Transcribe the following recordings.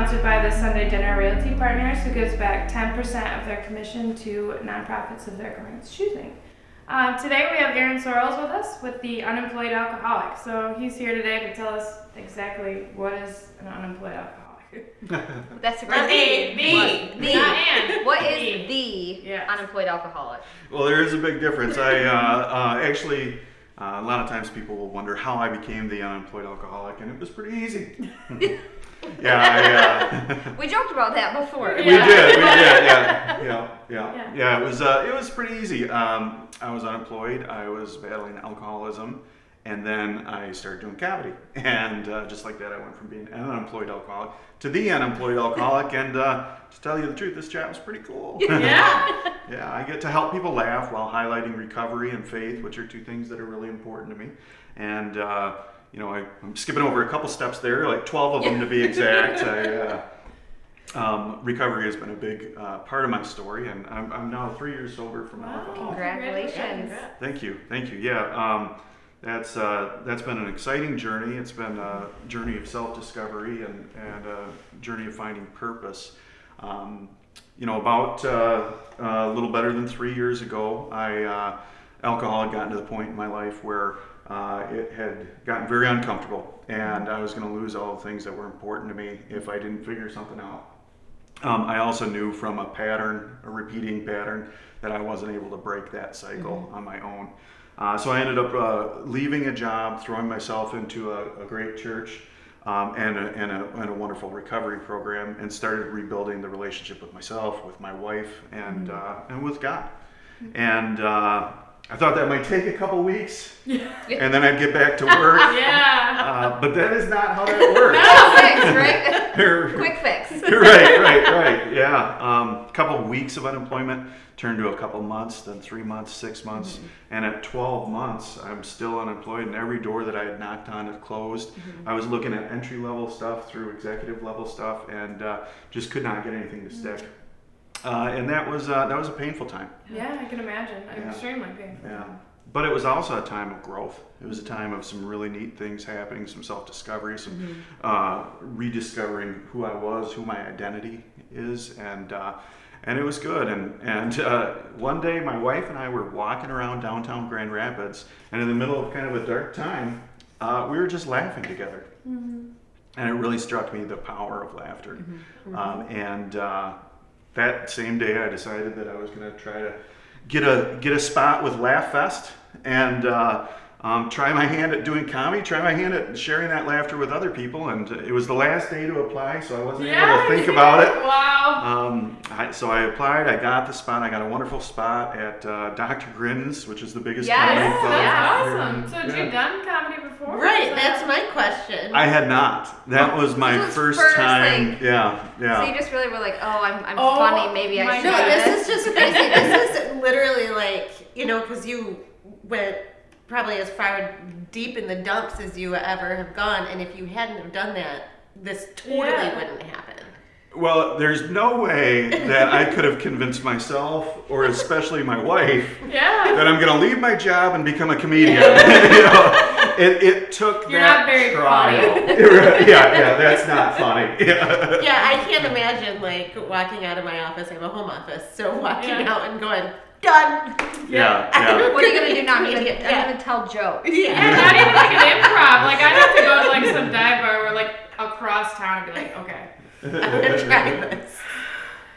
sponsored by the Sunday Dinner Realty Partners, who gives back 10% of their commission to nonprofits of their clients' choosing. Today we have Aaron Sorrells with us with the Unemployed Alcoholic. So he's here today to tell us exactly what is an unemployed alcoholic. That's a great What is the unemployed alcoholic? Well, there is a big difference. I actually, a lot of times people will wonder how I became the unemployed alcoholic, and it was pretty easy. We joked about that before. We did, yeah. It was pretty easy. I was unemployed. I was battling alcoholism. And then I started doing comedy, and just like that, I went from being an unemployed alcoholic to the unemployed alcoholic. And to tell you the truth, this job is pretty cool. Yeah. Yeah, I get to help people laugh while highlighting recovery and faith, which are two things that are really important to me. And I'm skipping over a couple steps there, like 12 of them to be exact. Recovery has been a big part of my story, and I'm now 3 years sober from alcohol. Congratulations! Thank you. Yeah. That's been an exciting journey. It's been a journey of self-discovery and a journey of finding purpose. About a little better than 3 years ago, alcohol had gotten to the point in my life where it had gotten very uncomfortable, and I was going to lose all the things that were important to me if I didn't figure something out. I also knew from a repeating pattern, that I wasn't able to break that cycle on my own. So I ended up leaving a job, throwing myself into a great church and a wonderful recovery program, and started rebuilding the relationship with myself, with my wife, and with God. And I thought that might take a couple weeks, and then I'd get back to work. But that is not how that works. Quick fix. Right. Yeah. A couple of weeks of unemployment turned to a couple months, then 3 months, 6 months, and at 12 months, I'm still unemployed, and every door that I had knocked on had closed. I was looking at entry-level stuff through executive-level stuff, and just could not get anything to stick. And that was a painful time. Yeah, I can imagine. Extremely painful. Yeah. But it was also a time of growth. It was a time of some really neat things happening, some self-discovery, some rediscovering who I was, who my identity is, and it was good. And one day, my wife and I were walking around downtown Grand Rapids, and in the middle of kind of a dark time, we were just laughing together. And it really struck me the power of laughter. That same day, I decided that I was going to try to get a spot with Laughfest and try my hand at doing comedy, try my hand at sharing that laughter with other people. And it was the last day to apply, so I wasn't able to think about it. Wow. So I applied, I got the spot, I got a wonderful spot at Dr. Grin's, which is the biggest comedy club. That's awesome. So had you done comedy before? Right, that's my question. I had not. That was my first time. Like, yeah. So you just really were like, I'm funny, maybe I should. No, this is just crazy. This is literally like, because you went probably as far deep in the dumps as you ever have gone, and if you hadn't have done that, this totally wouldn't happen. Well, there's no way that I could have convinced myself, or especially my wife, that I'm going to leave my job and become a comedian. It took You're that not very trial. funny. Yeah, that's not funny. Yeah, I can't imagine like walking out of my office. I have a home office, so walking out and going, done. Yeah. What are you gonna do now? I'm gonna tell jokes. Yeah, not even like an improv. Like I'd have to go to like some dive bar or like across town and be like, okay, I'm gonna try this.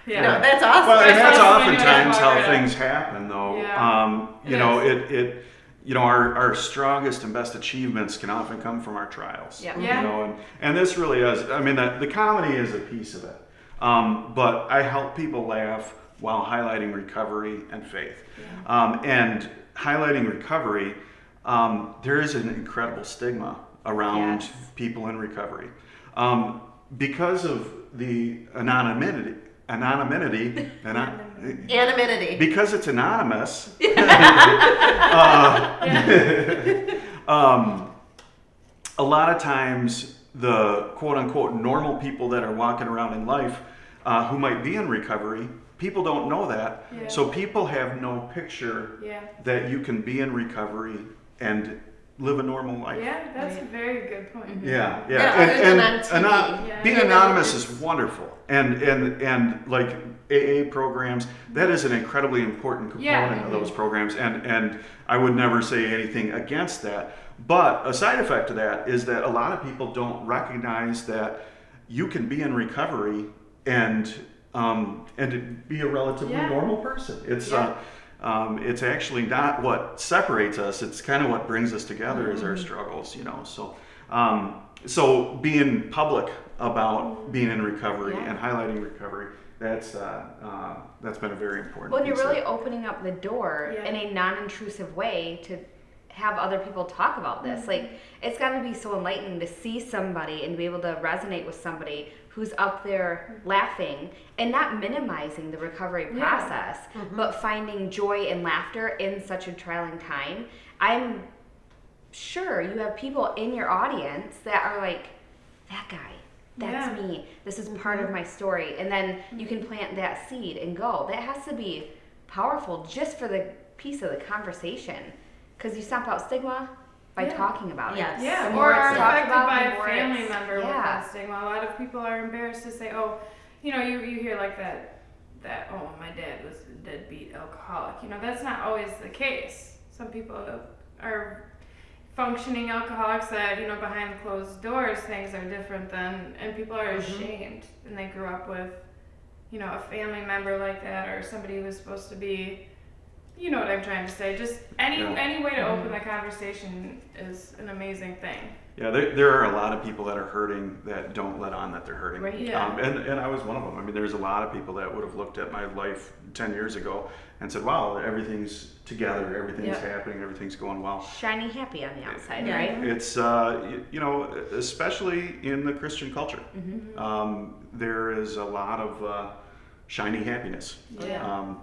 Yeah. No, that's awesome. Well, and that's awesome. oftentimes how Yeah. things happen, though. Our strongest and best achievements can often come from our trials. And this really is. I mean, the comedy is a piece of it, but I help people laugh while highlighting recovery and faith. And highlighting recovery, there is an incredible stigma around people in recovery. Because of the anonymity, because it's anonymous, a lot of times the quote-unquote normal people that are walking around in life who might be in recovery, people don't know that. So people have no picture that you can be in recovery and live a normal life. Yeah, that's a very good point. Yeah, Yeah, other than on TV. Yeah. Being anonymous is wonderful, and like AA programs, that is an incredibly important component of those programs, and I would never say anything against that. But a side effect of that is that a lot of people don't recognize that you can be in recovery and be a relatively normal person. It's actually not what separates us. It's kind of what brings us together is our struggles, So being public about being in recovery and highlighting recovery, that's been a very important Well, piece you're really of it. opening up the door in a non-intrusive way to have other people talk about this. Like, it's got to be so enlightening to see somebody and be able to resonate with somebody who's up there laughing and not minimizing the recovery process, but finding joy and laughter in such a trying time. I'm sure you have people in your audience that are like, that guy, that's me. This is part of my story. And then you can plant that seed and go. That has to be powerful just for the piece of the conversation. Because you stomp out stigma by talking about it. Yeah, The or more are it's talked affected about, by the a more family it's- member with that stigma. A lot of people are embarrassed to say, oh, you hear like that, oh, my dad was a deadbeat alcoholic. That's not always the case. Some people are functioning alcoholics that, behind closed doors, things are different than, and people are ashamed, and they grew up with, a family member like that, or somebody who was supposed to be, you know what I'm trying to say. Just any way to open the conversation is an amazing thing. Yeah, there are a lot of people that are hurting that don't let on that they're hurting. Right. Yeah. And I was one of them. I mean, there's a lot of people that would have looked at my life 10 years ago and said, wow, everything's together, everything's happening, everything's going well. Shiny happy on the outside, Yeah. right? It's, especially in the Christian culture, there is a lot of shiny happiness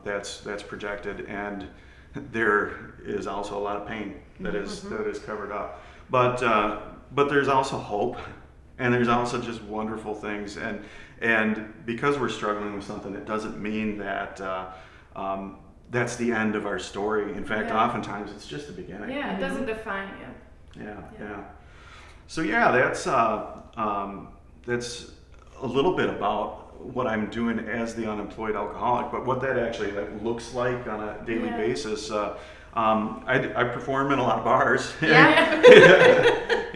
that's projected, and there is also a lot of pain that is covered up. But there's also hope, and there's also just wonderful things, and because we're struggling with something, it doesn't mean that that's the end of our story. In fact, oftentimes it's just the beginning. Yeah, it doesn't define you. Yeah. So that's a little bit about what I'm doing as the unemployed alcoholic, but what that actually looks like on a daily basis. I perform in a lot of bars.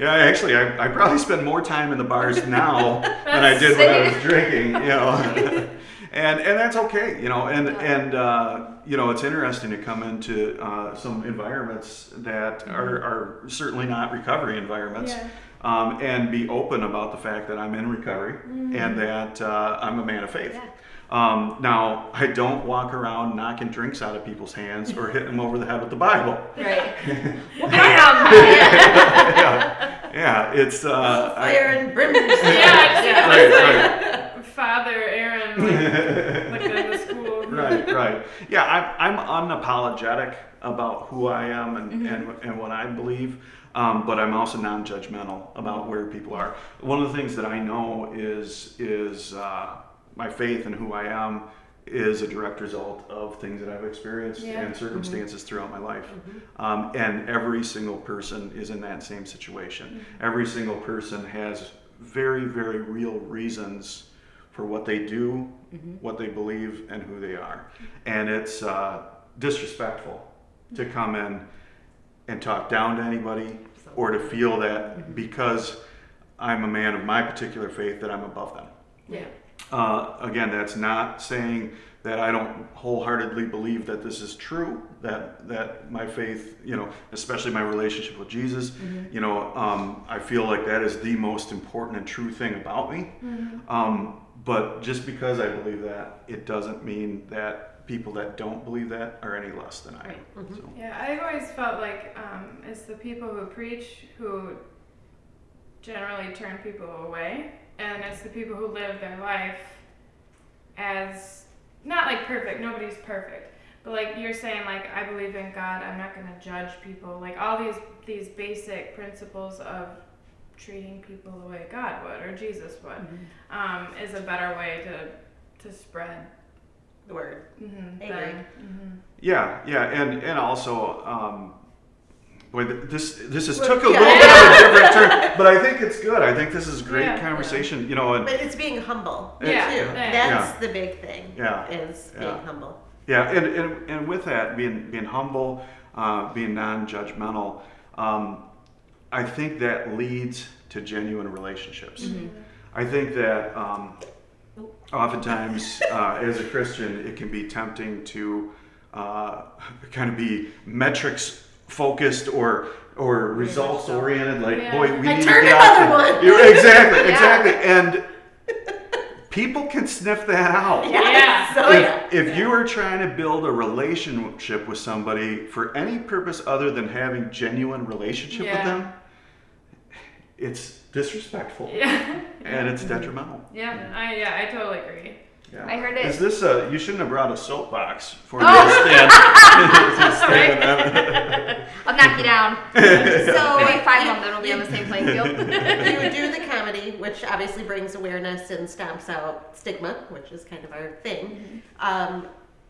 Actually, I probably spend more time in the bars now than I did when I was drinking. And that's okay. It's interesting to come into some environments that are certainly not recovery environments. And be open about the fact that I'm in recovery and that I'm a man of faith. Now, I don't walk around knocking drinks out of people's hands or hitting them over the head with the Bible. Right. It's fire and brimstone. right. Father Aaron, like in the school. Right. Yeah, I'm unapologetic about who I am and what I believe. But I'm also non-judgmental about where people are. One of the things that I know is my faith and who I am is a direct result of things that I've experienced and circumstances throughout my life. And every single person is in that same situation. Every single person has very, very real reasons for what they do, what they believe, and who they are. And it's disrespectful to come in and talk down to anybody, or to feel that because I'm a man of my particular faith that I'm above them. Again, that's not saying that I don't wholeheartedly believe that this is true, that my faith, especially my relationship with Jesus, I feel like that is the most important and true thing about me. But just because I believe that, it doesn't mean that people that don't believe that are any less than I am. So. Yeah, I've always felt like it's the people who preach who generally turn people away, and it's the people who live their life as not like perfect. Nobody's perfect, but like you're saying, like I believe in God. I'm not going to judge people. Like all these basic principles of treating people the way God would or Jesus would is a better way to spread The word. Mm-hmm. I agree. Mm-hmm. Yeah, and also boy, this has took a little bit of a different turn, but I think it's good. I think this is great conversation, you know. And but it's being humble too. Yeah. That's the big thing. Yeah. Is being humble. Yeah, and with that, being humble, being non-judgmental, I think that leads to genuine relationships. Mm-hmm. I think that oftentimes, as a Christian, it can be tempting to kind of be metrics focused or results oriented. Like, boy, we need to get out there. Exactly, and people can sniff that out. If you are trying to build a relationship with somebody for any purpose other than having genuine relationship with them, it's disrespectful and it's detrimental. I totally agree. Yeah. I heard it. Is this you shouldn't have brought a soapbox for me to stand. I'll knock you down. So maybe 5 of them will be on the same playing field. You do the comedy, which obviously brings awareness and stamps out stigma, which is kind of our thing.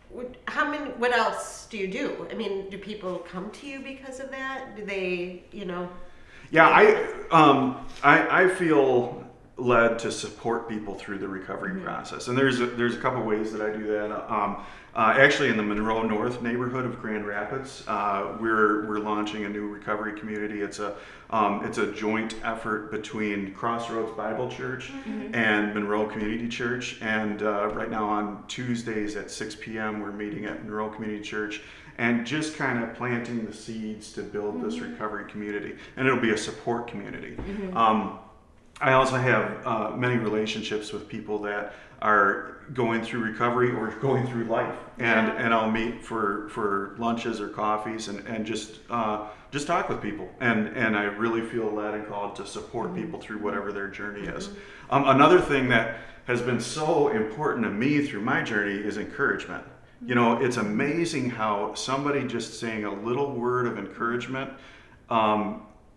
What else do you do? I mean, do people come to you because of that? Do they, Yeah, I feel led to support people through the recovery process, and there's a couple ways that I do that. Actually, in the Monroe North neighborhood of Grand Rapids, we're launching a new recovery community. It's a joint effort between Crossroads Bible Church and Monroe Community Church, and right now on Tuesdays at 6 p.m. we're meeting at Monroe Community Church and just kind of planting the seeds to build this recovery community, and it'll be a support community. I also have many relationships with people that are going through recovery or going through life, and I'll meet for lunches or coffees and just talk with people, and I really feel led and called to support people through whatever their journey is. Another thing that has been so important to me through my journey is encouragement. You know, it's amazing how somebody just saying a little word of encouragement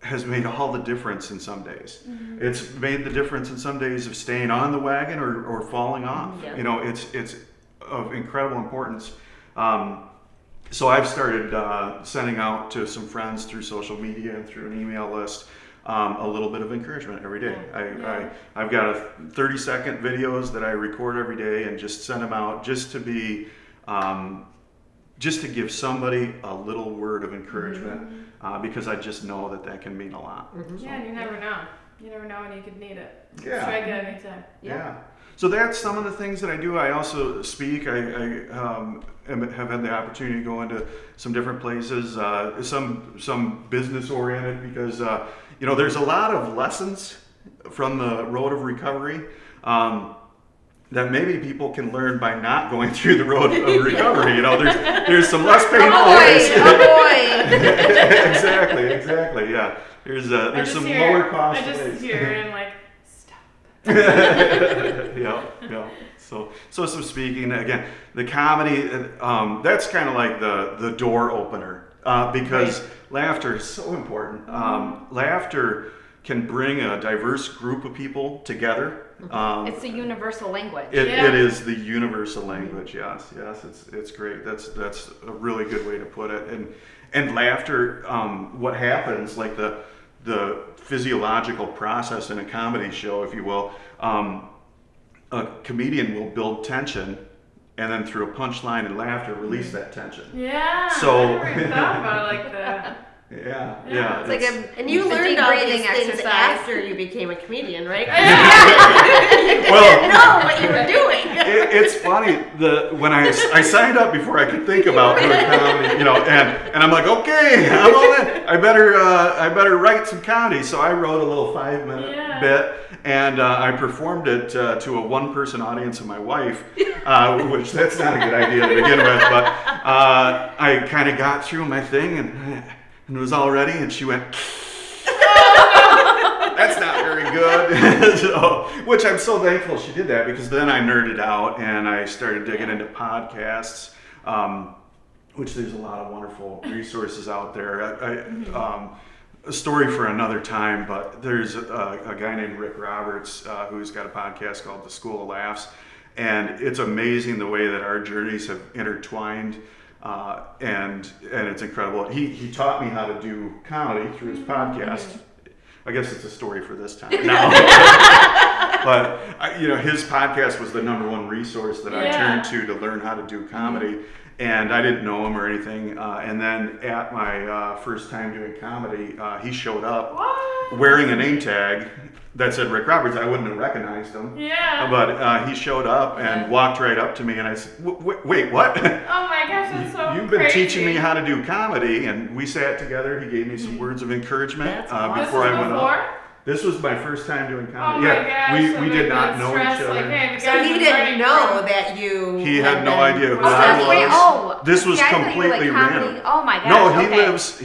has made all the difference in some days. It's made the difference in some days of staying on the wagon or falling off. You know, it's of incredible importance. So I've started sending out to some friends through social media and through an email list a little bit of encouragement every day. I've got 30-second videos that I record every day and just send them out just to be just to give somebody a little word of encouragement, because I just know that can mean a lot. Yeah, and you never know. You never know when you could need it. Yeah. Strike it anytime. Yeah. So that's some of the things that I do. I also speak. I have had the opportunity to go into some different places, some business oriented, because there's a lot of lessons from the road of recovery that maybe people can learn by not going through the road of recovery. There's some less painful ways. Exactly. Yeah. There's some lower cost ways. I just hear and like, stop. Yeah. So some speaking again. The comedy, that's kind of like the door opener, because laughter is so important. Laughter can bring a diverse group of people together. It's the universal language. It is the universal language. Yes, it's great. That's a really good way to put it. And laughter, what happens, like the physiological process in a comedy show, if you will, a comedian will build tension, and then through a punchline and laughter, release that tension. Yeah. So I never even thought about it like that. Yeah. It's like and you learned all these things after you became a comedian, right? Well, you didn't know what you were doing. It's funny, when I signed up before I could think about doing comedy, and I'm like, okay, I'm all in. I better write some comedy. So I wrote a little 5-minute bit, and I performed it to a one-person audience of my wife, which that's not a good idea to begin with. But I kind of got through my thing and it was all ready, and she went, that's not very good. Which I'm so thankful she did that, because then I nerded out and I started digging into podcasts, which there's a lot of wonderful resources out there. A story for another time, but there's a guy named Rick Roberts who's got a podcast called The School of Laughs, and it's amazing the way that our journeys have intertwined. and it's incredible. He taught me how to do comedy through his podcast. I guess it's a story for this time now. But his podcast was the number one resource that I turned to learn how to do comedy. And I didn't know him or anything. And then at my first time doing comedy, he showed up wearing a name tag that said Rick Roberts. I wouldn't have recognized him. Yeah. But he showed up and walked right up to me, and I said, wait, what? Oh my gosh, that's so You've been crazy. teaching me how to do comedy. And we sat together. He gave me some words of encouragement before I went up. This was my first time doing comedy. Oh my gosh, we did not know each other. Like, hey, So he didn't know that you. He had no idea who Oh, I that's was. great. This was See, I thought you were, completely like, comedy. random. Oh my gosh. No, okay.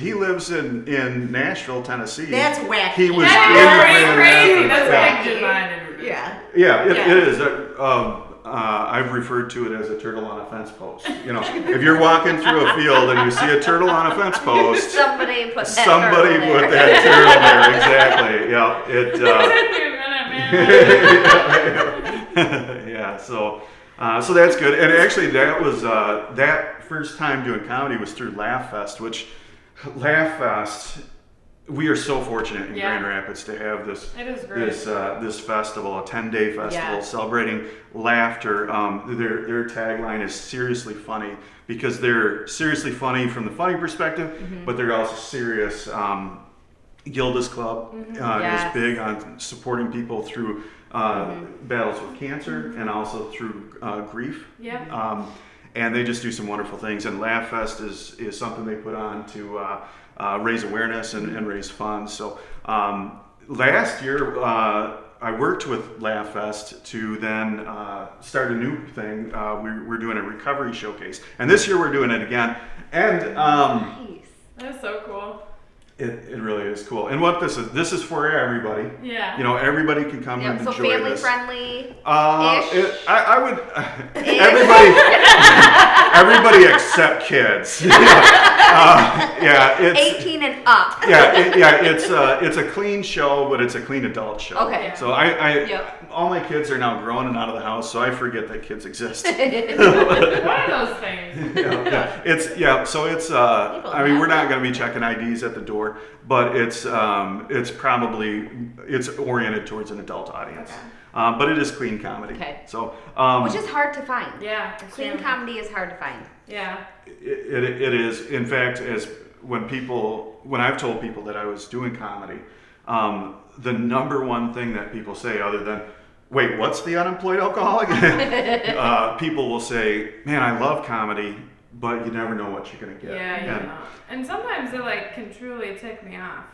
he lives in Nashville, Tennessee. That's wacky. He was That is in crazy. Grand That's Rapids. like divine interview. Yeah. Yeah, it Yeah. is. I've referred to it as a turtle on a fence post. If you're walking through a field and you see a turtle on a fence post, Somebody put that somebody turtle put there. that turtle there. Exactly. Yeah. It. Took me a minute, man. Yeah. So that's good. And actually, that was that first time doing comedy was through Laughfest, which Laughfest. We are so fortunate in Grand Rapids to have this It is great. this festival, a 10-day festival Yeah. celebrating laughter. Their tagline is seriously funny because they're seriously funny from the funny perspective, but they're also serious. Gilda's Club Yes. is big on supporting people through battles with cancer and also through grief. Yeah. And they just do some wonderful things. And Laughfest is something they put on to raise awareness and raise funds. So last year, I worked with Laughfest to then start a new thing. We're doing a recovery showcase. And this year we're doing it again. And Nice. That's so cool. it really is cool. And what this is for everybody. Yeah. Everybody can come and Yep, so enjoy family this. friendly. I would everybody except kids. It's 18 and up. it's a clean show, but it's a clean adult show. Okay. So all my kids are now grown and out of the house, so I forget that kids exist. What are those things? So it's I mean, we're not going to be checking IDs at the door, but it's oriented towards an adult audience. Okay. But it is clean comedy. Okay. So Which is hard to find. Yeah. Clean comedy is hard to find. Yeah. it is. In fact, when I've told people that I was doing comedy, the number one thing that people say, other than, wait, what's the unemployed alcoholic? People will say, man, I love comedy, but you never know what you're going to get. Yeah. And sometimes it can truly tick me off.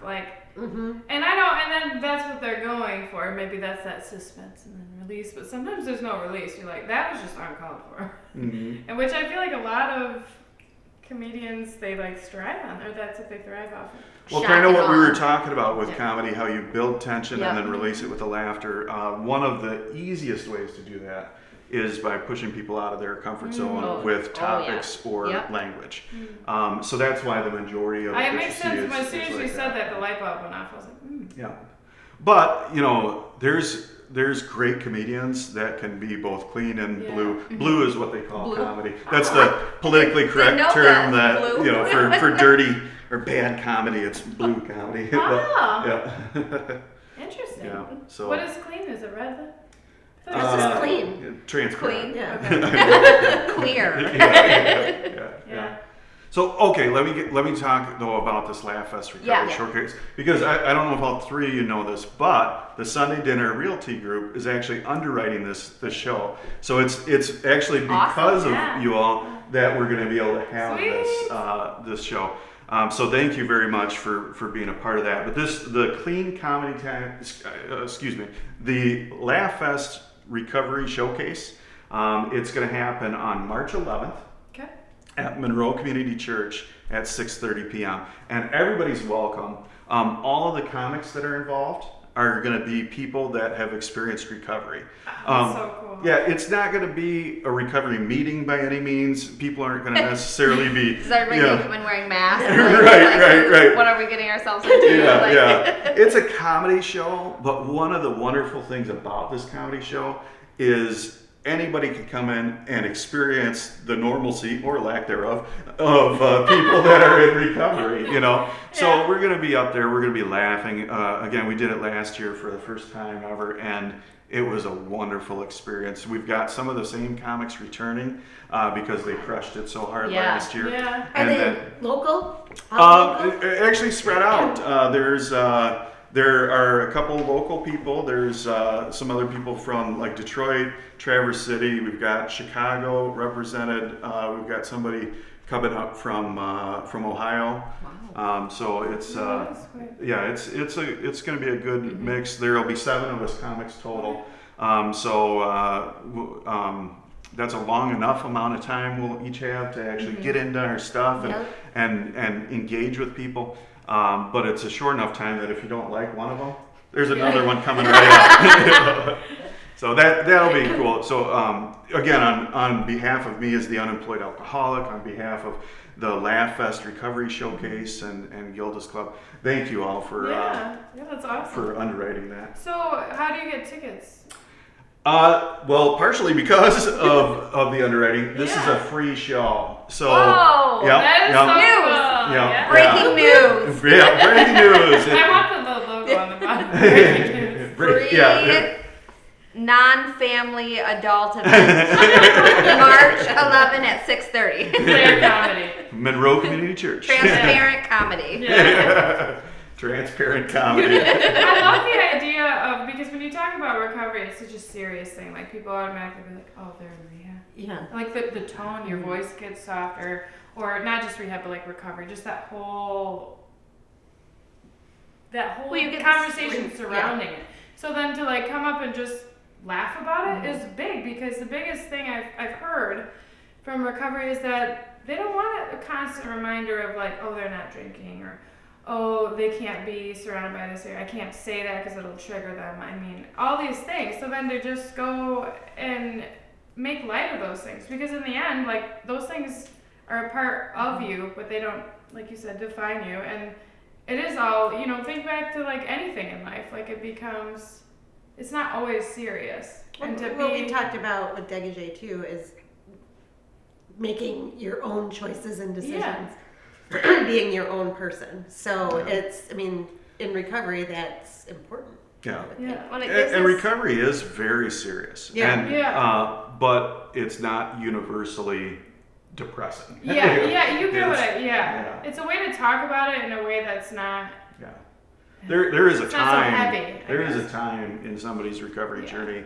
And I know, and then that's what they're going for. Maybe that's that suspense and then release. But sometimes there's no release. You're like, that was just uncalled for. And which I feel like a lot of comedians, they strive on, or that's what they thrive off of. Well, kind of what we were talking about with comedy, how you build tension and then release it with the laughter. One of the easiest ways to do that is by pushing people out of their comfort zone with topics or language. So that's why the majority of it It makes sense. As soon as you said that, the light bulb went off. I was like, Yeah. But, there's great comedians that can be both clean and blue. Blue is what they call comedy. That's the politically correct term that for dirty or bad comedy, it's blue comedy. interesting. Yeah, so what is clean? Is it red then? It's just clean. Transparent. Clean? Yeah. Clear. Yeah. So okay, let me talk though about this Laughfest Recovery Showcase, because I don't know if all three of you know this, but the Sunday Dinner Realty Group is actually underwriting this show. So it's actually because of you all that we're going to be able to have this show. So thank you very much for being a part of that. But the Clean Comedy Time, the Laughfest Recovery Showcase, it's going to happen on March 11th. At Monroe Community Church at 6:30 p.m. And everybody's welcome. All of the comics that are involved are going to be people that have experienced recovery. That's so cool. Yeah, it's not going to be a recovery meeting by any means. People aren't going to necessarily be. Does everybody need to come in wearing masks? Right. What are we getting ourselves into? Yeah. It's a comedy show, but one of the wonderful things about this comedy show is anybody can come in and experience the normalcy or lack thereof of people that are in recovery, you know. So we're going to be up there. We're going to be laughing. Again, we did it last year for the first time ever, and it was a wonderful experience. We've got some of the same comics returning because they crushed it so hard last year. Yeah. Are And they then, local? Local? actually spread out. There are a couple local people. There's some other people from like Detroit, Traverse City. We've got Chicago represented. We've got somebody coming up from Ohio. Wow. So it's That's great. yeah, it's going to be a good mix. There'll be 7 of us comics total. That's a long enough amount of time we'll each have to actually get into our stuff and engage with people. But it's a short enough time that if you don't like one of them, there's another one coming right up. So that'll be cool. So again, on behalf of me as the Unemployed Alcoholic, on behalf of the Laughfest Recovery Showcase and Gilda's Club, thank you all for that's awesome. for underwriting that. So how do you get tickets? Well, partially because of the underwriting. This is a free show. So Whoa, That is so cool. Yeah. Breaking news. Yeah, breaking news. I want the logo on the bottom. Breaking news. Free non-family adult event. March 11 at 6:30. Player comedy. Monroe Community Church. Transparent comedy. Yeah. Transparent comedy. I love the idea of, because when you talk about recovery, it's such a serious thing. Like people automatically be like, oh, they're in rehab. Yeah. Like the tone, your voice gets softer, or not just rehab, but like recovery. Just that whole Well, you get conversation surrounding it. So then to like come up and just laugh about it is big, because the biggest thing I've heard from recovery is that they don't want a constant reminder of like, oh, they're not drinking, or oh, they can't be surrounded by this area. I can't say that because it'll trigger them. I mean, all these things. So then they just go and make light of those things, because in the end, like, those things are a part of you, but they don't, like you said, define you. And it is all, you know, think back to like anything in life. Like it becomes, it's not always serious. And to What be, we talked about with Degage too is making your own choices and decisions. Being your own person. So it's, I mean, in recovery, that's important. Yeah. yeah. When it gives And us- recovery is very serious. Yeah. And, but it's not universally depressing. You get what Yeah. It's a way to talk about it in a way that's not, Yeah. There is a It's not so time. heavy, I There is a guess. time in somebody's recovery Yeah. journey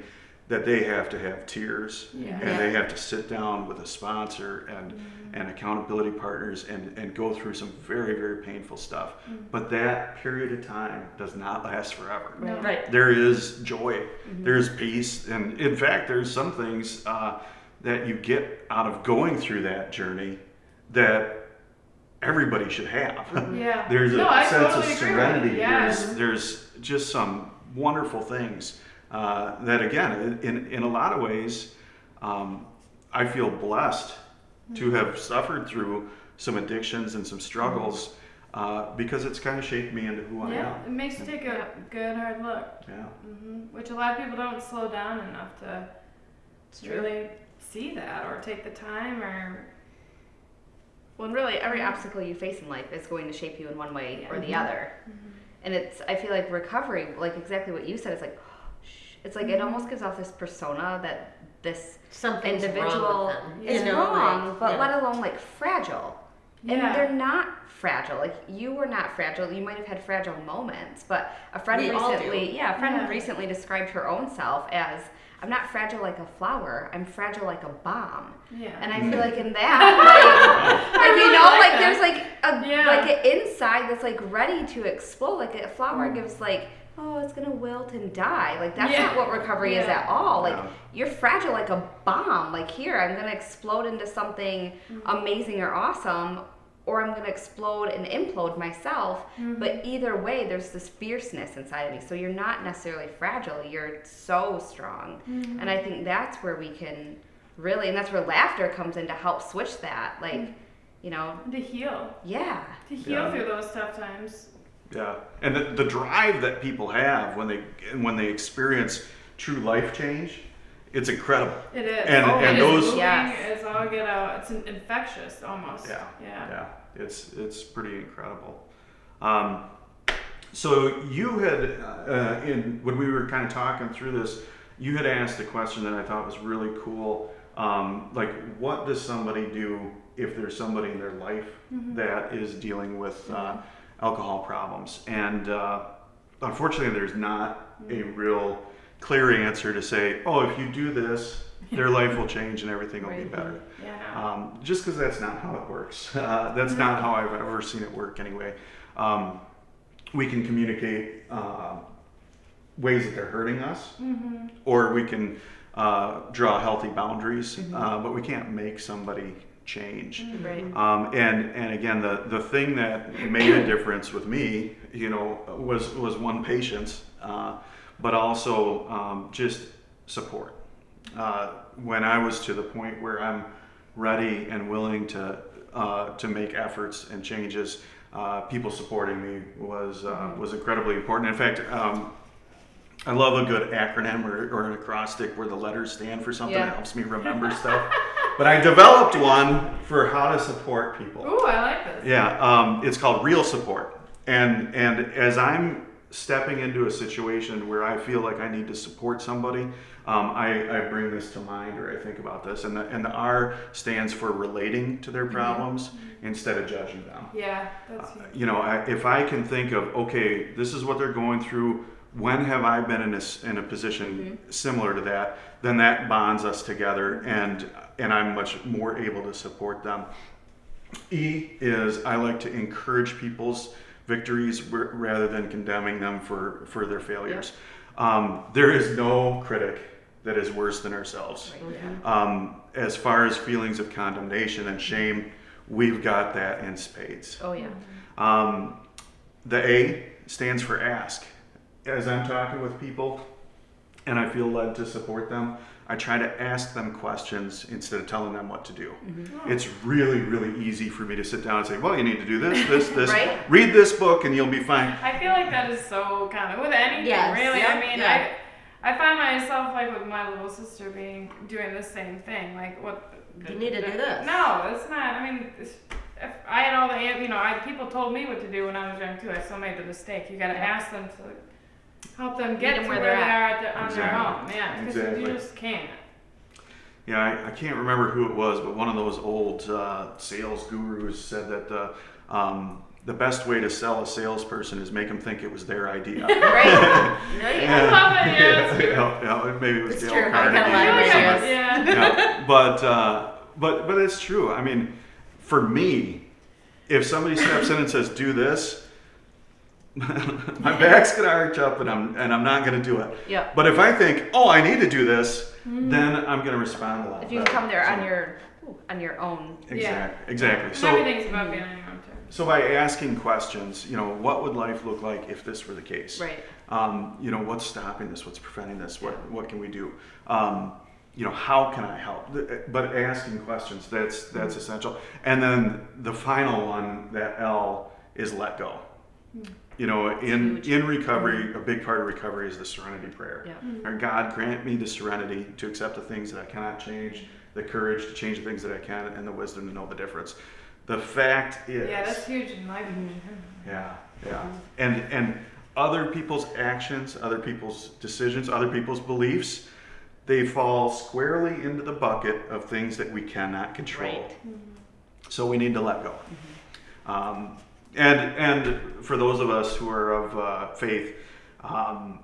that they have to have tears, Yeah. and they have to sit down with a sponsor and accountability partners and go through some very, very painful stuff. But that period of time does not last forever. no. Right. There is joy, there's peace, and in fact, there's some things that you get out of going through that journey that everybody should have. Yeah. There's a No, I sense totally of agree. serenity. Yeah. There's just some wonderful things that, again, in a lot of ways, I feel blessed to have suffered through some addictions and some struggles because it's kind of shaped me into who I Yeah, am. it makes you take a good hard look. Yeah. Which a lot of people don't slow down enough to really see that, or take the time, or Well, really, every obstacle you face in life is going to shape you in one way or the other. And I feel like recovery, like exactly what you said, is like, it's like it almost gives off this persona that this Something's individual wrong with them. is You know, wrong, like, but yeah. let alone like fragile. Yeah. And they're not fragile. Like you were not fragile. You might have had fragile moments, but a friend We all recently, do. yeah, a friend Yeah. recently described her own self as, "I'm not fragile like a flower. I'm fragile like a bomb." yeah. And I feel like in that, like you really know, like like that. there's like a Yeah. like an inside that's like ready to explode. Like a flower gives like, oh, it's gonna wilt and die. Like that's Yeah. not what recovery is Yeah. at all. Like No. you're fragile like a bomb. Like here, I'm gonna explode into something amazing or awesome, or I'm gonna explode and implode myself. But either way, there's this fierceness inside of me. So you're not necessarily fragile. You're so strong. And I think that's where we can really, and that's where laughter comes in to help switch that. Like, you know, To heal. yeah. To heal Yeah. through those tough times. Yeah, and the drive that people have when they experience true life change it's incredible. It is. And it those is moving, Yes. it's all get out. It's infectious almost. Yeah. It's pretty incredible. So you had when we were kind of talking through this, you had asked a question that I thought was really cool. Like, what does somebody do if there's somebody in their life that is dealing with alcohol problems? And unfortunately, there's not a real clear answer to say, oh, if you do this, their life will change and everything will be better. Yeah. Just because that's not how it works. That's not how I've ever seen it work anyway. We can communicate ways that they're hurting us, or we can draw healthy boundaries, but we can't make somebody change. Right. And again, the thing that made a difference with me, was one, patience, but also just support. When I was to the point where I'm ready and willing to make efforts and changes, people supporting me was incredibly important. In fact, I love a good acronym or an acrostic where the letters stand for something. It helps me remember stuff. But I developed one for how to support people. Ooh, I like this. Yeah, it's called real support. And as I'm stepping into a situation where I feel like I need to support somebody, I bring this to mind, or I think about this. And the R stands for relating to their problems instead of judging them. Yeah, that's huge. If I can think of, okay, this is what they're going through, when have I been in a position similar to that, then that bonds us together, and I'm much more able to support them. E is I like to encourage people's victories rather than condemning them for their failures. There is no critic that is worse than ourselves. As far as feelings of condemnation and shame, we've got that in spades. Oh yeah. The A stands for ask. As I'm talking with people and I feel led to support them, I try to ask them questions instead of telling them what to do. It's really, really easy for me to sit down and say, well, you need to do this. Right? Read this book and you'll be fine. I feel like that is so common with anything, really. Yeah, I mean, I find myself, like, with my little sister doing the same thing. Like, what? You need to do this. No, it's not. I mean, if I had all the, people told me what to do when I was young, too. I still made the mistake. You got to ask them to help them get to where they are on their own. Yeah, because you just can't. Yeah, I can't remember who it was, but one of those old sales gurus said that the best way to sell a salesperson is make them think it was their idea. Right. I love it. Yeah, maybe it was It's Dale true. I Carnegie. got a lot of or something. ideas. Yeah. But it's true. I mean, for me, if somebody steps in and says, "Do this," my back's gonna arch up, and I'm not gonna do it. Yep. But if I think, "Oh, I need to do this," then I'm gonna respond a lot. If you better. come there So- on your own. Exactly. So Everything's about being on your own, too. So by asking questions, what would life look like if this were the case? Right. What's stopping this? What's preventing this? What can we do? How can I help? But asking questions, that's essential. And then the final one, that L, is let go. In recovery, a big part of recovery is the serenity prayer. Yeah. Or God, grant me the serenity to accept the things that I cannot change, the courage to change the things that I can, and the wisdom to know the difference. The fact is... Yeah, that's huge in life. Yeah. And other people's actions, other people's decisions, other people's beliefs, they fall squarely into the bucket of things that we cannot control. Right. So we need to let go. And for those of us who are of faith,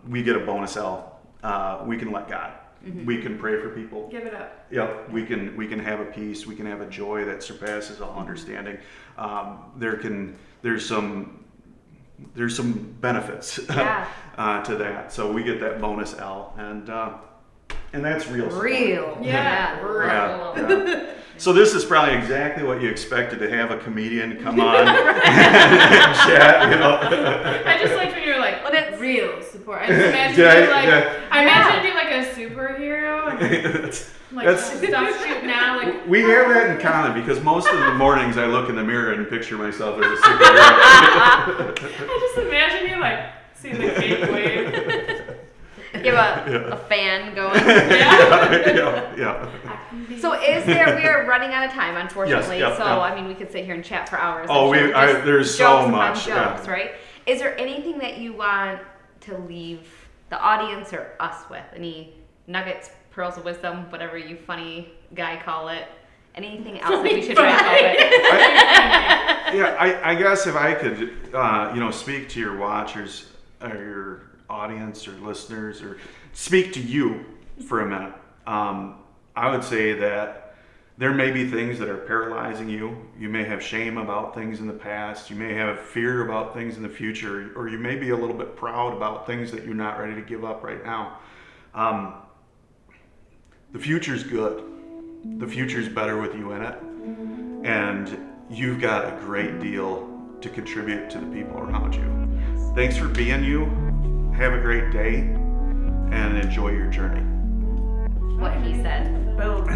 we get a bonus L. We can let God. We can pray for people. Give it up. Yep, we can have a peace. We can have a joy that surpasses all understanding. There's some benefits to that. So we get that bonus L, and that's real support. Real. Yeah. So this is probably exactly what you expected, to have a comedian come on and chat. I just liked when you were like, Well, that's- real support. I just imagined you like, I imagined you like a superhero and like stuff shooting out. Like, We have that in common because most of the mornings I look in the mirror and picture myself as a superhero. I just imagine you like seeing the cape wave. You have a fan going. Yeah. So we are running out of time, unfortunately. Yes, so yep. I mean, we could sit here and chat for hours. Oh, I'm sure. Just there's so jokes upon much. jokes, right? Is there anything that you want to leave the audience or us with? Any nuggets, pearls of wisdom, whatever you funny guy call it? Anything else that we should try to call it? I guess if I could, speak to your watchers or your audience or listeners, or speak to you for a minute, I would say that there may be things that are paralyzing you. You may have shame about things in the past. You may have fear about things in the future, or you may be a little bit proud about things that you're not ready to give up right now. The future's good. The future's better with you in it. And you've got a great deal to contribute to the people around you. Thanks for being you. Have a great day and enjoy your journey. What he said. Boom.